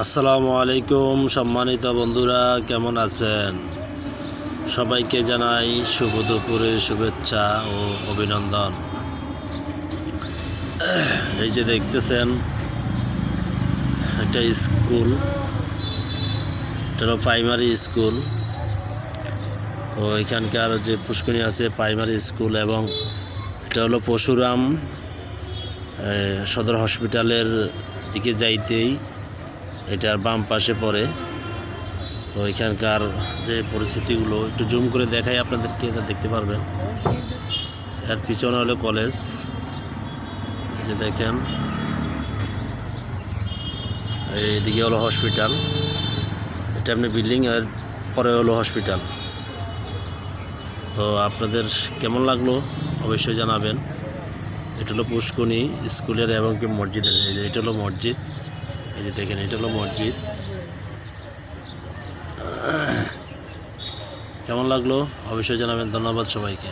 আসসালামু আলাইকুম সম্মানিত বন্ধুরা, কেমন আছেন? সবাইকে জানাই শুভ দুপুরের শুভেচ্ছা ও অভিনন্দন। এই যে দেখতেছেন, এটা স্কুল, এটা হলো প্রাইমারি স্কুল। তো এখানকার যে পুষ্করিণী আছে প্রাইমারি স্কুল, এবং এটা হলো পরশুরাম সদর হসপিটালের দিকে যাইতেই এটার বাম পাশে পড়ে। তো এখানকার যে পরিস্থিতিগুলো একটু জুম করে দেখাই আপনাদেরকে, তা দেখতে পারবেন। এর পিছনে হলো কলেজ, এই যে দেখেন, এইদিকে হলো হসপিটাল। এটা আপনি বিল্ডিং, এর পরে হলো হসপিটাল। তো আপনাদের কেমন লাগলো অবশ্যই জানাবেন। এটা হলো পুষ্করিণী স্কুলের এবং কি মসজিদের, এই যে এটা হলো মসজিদ, এই যে দেখেন এটা হলো মসজিদ। কেমন লাগলো অবশ্যই জানাবেন। ধন্যবাদ সবাইকে।